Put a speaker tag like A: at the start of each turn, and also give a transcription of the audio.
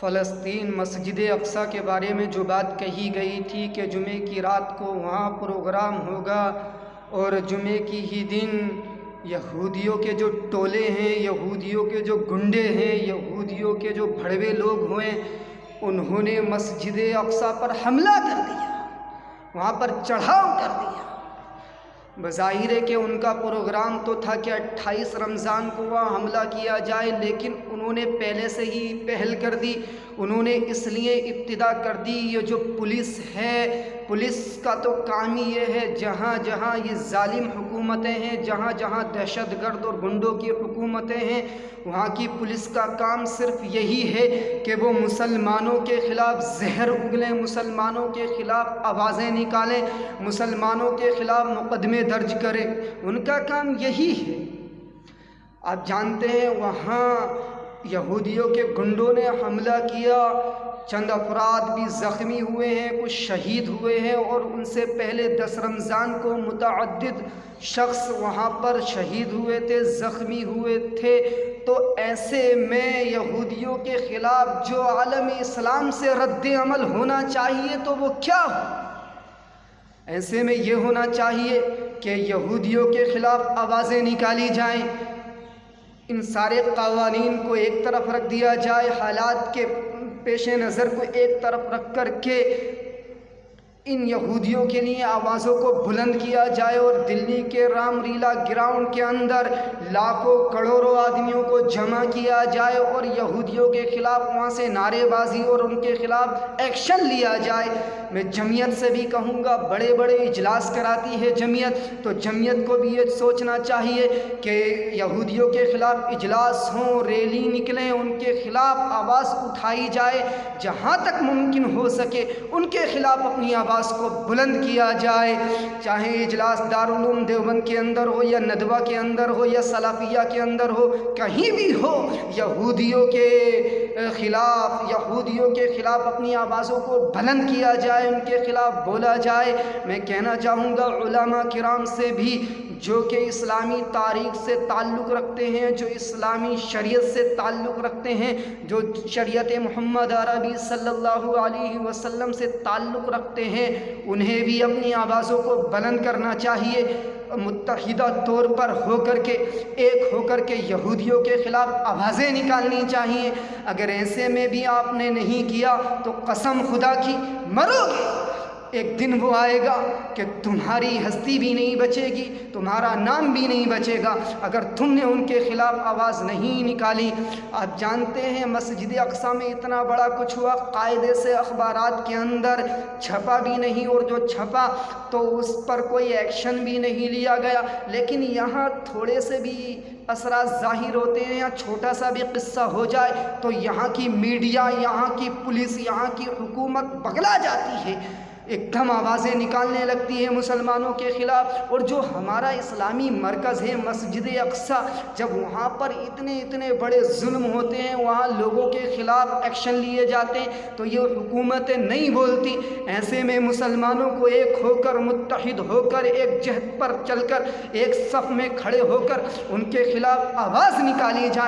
A: فلسطین مسجد اقصیٰ کے بارے میں جو بات کہی گئی تھی کہ جمعے کی رات کو وہاں پروگرام ہوگا اور جمعے کی ہی دن یہودیوں کے جو ٹولے ہیں، یہودیوں کے جو گنڈے ہیں، یہودیوں کے جو بھڑوے لوگ ہوئے، انہوں نے مسجد اقصیٰ پر حملہ کر دیا، وہاں پر چڑھاؤ کر دیا۔ بظاہر ہے کہ ان کا پروگرام تو تھا کہ 28 رمضان کو وہاں حملہ کیا جائے، لیکن انہوں نے پہلے سے ہی پہل کر دی۔ انہوں نے اس لیے ابتدا کر دی، یہ جو پولیس ہے، پولیس کا تو کام ہی یہ ہے، جہاں جہاں یہ ظالم حکومتیں ہیں، جہاں جہاں دہشت گرد اور گنڈوں کی حکومتیں ہیں، وہاں کی پولیس کا کام صرف یہی ہے کہ وہ مسلمانوں کے خلاف زہر اگلیں، مسلمانوں کے خلاف آوازیں نکالیں، مسلمانوں کے خلاف مقدمے درج کریں۔ ان کا کام یہی ہے۔ آپ جانتے ہیں وہاں یہودیوں کے گنڈوں نے حملہ کیا، چند افراد بھی زخمی ہوئے ہیں، کچھ شہید ہوئے ہیں، اور ان سے پہلے 10 رمضان کو متعدد شخص وہاں پر شہید ہوئے تھے، زخمی ہوئے تھے۔ تو ایسے میں یہودیوں کے خلاف جو عالم اسلام سے رد عمل ہونا چاہیے تو وہ کیا ہو؟ ایسے میں یہ ہونا چاہیے کہ یہودیوں کے خلاف آوازیں نکالی جائیں، ان سارے قوانین کو ایک طرف رکھ دیا جائے، حالات کے پیش نظر کو ایک طرف رکھ کر کے ان یہودیوں کے لیے آوازوں کو بلند کیا جائے، اور دلی کے رام لیلا گراؤنڈ کے اندر لاکھوں کروڑوں آدمیوں کو جمع کیا جائے اور یہودیوں کے خلاف وہاں سے نعرے بازی اور ان کے خلاف ایکشن لیا جائے۔ میں جمعیت سے بھی کہوں گا، بڑے بڑے اجلاس کراتی ہے جمعیت، تو جمعیت کو بھی یہ سوچنا چاہیے کہ یہودیوں کے خلاف اجلاس ہوں، ریلی نکلیں، ان کے خلاف آواز اٹھائی جائے، جہاں تک ممکن ہو سکے ان کے خلاف اپنی آواز کو بلند کیا جائے، چاہے اجلاس دارالعلوم دیوبند کے اندر ہو یا ندوہ کے اندر ہو یا سلفیہ کے اندر ہو، کہیں بھی ہو، یہودیوں کے خلاف اپنی آوازوں کو بلند کیا جائے، ان کے خلاف بولا جائے۔ میں کہنا چاہوں گا علماء کرام سے بھی، جو کہ اسلامی تاریخ سے تعلق رکھتے ہیں، جو اسلامی شریعت سے تعلق رکھتے ہیں، جو شریعت محمد عربی صلی اللہ علیہ وسلم سے تعلق رکھتے ہیں، انہیں بھی اپنی آوازوں کو بلند کرنا چاہیے، متحدہ طور پر ہو کر کے، ایک ہو کر کے یہودیوں کے خلاف آوازیں نکالنی چاہیے۔ اگر ایسے میں بھی آپ نے نہیں کیا تو قسم خدا کی مرو گے، ایک دن وہ آئے گا کہ تمہاری ہستی بھی نہیں بچے گی، تمہارا نام بھی نہیں بچے گا اگر تم نے ان کے خلاف آواز نہیں نکالی۔ آپ جانتے ہیں مسجد اقصیٰ میں اتنا بڑا کچھ ہوا، قاعدے سے اخبارات کے اندر چھپا بھی نہیں، اور جو چھپا تو اس پر کوئی ایکشن بھی نہیں لیا گیا، لیکن یہاں تھوڑے سے بھی اثرات ظاہر ہوتے ہیں، یا چھوٹا سا بھی قصہ ہو جائے تو یہاں کی میڈیا، یہاں کی پولیس، یہاں کی حکومت پگلا جاتی ہے، ایک دم آوازیں نکالنے لگتی ہے مسلمانوں کے خلاف۔ اور جو ہمارا اسلامی مرکز ہے مسجد اقصیٰ، جب وہاں پر اتنے بڑے ظلم ہوتے ہیں، وہاں لوگوں کے خلاف ایکشن لیے جاتے ہیں، تو یہ حکومتیں نہیں بولتی۔ ایسے میں مسلمانوں کو ایک ہو کر، متحد ہو کر، ایک جہد پر چل کر، ایک صف میں کھڑے ہو کر ان کے خلاف آواز نکالی جائے۔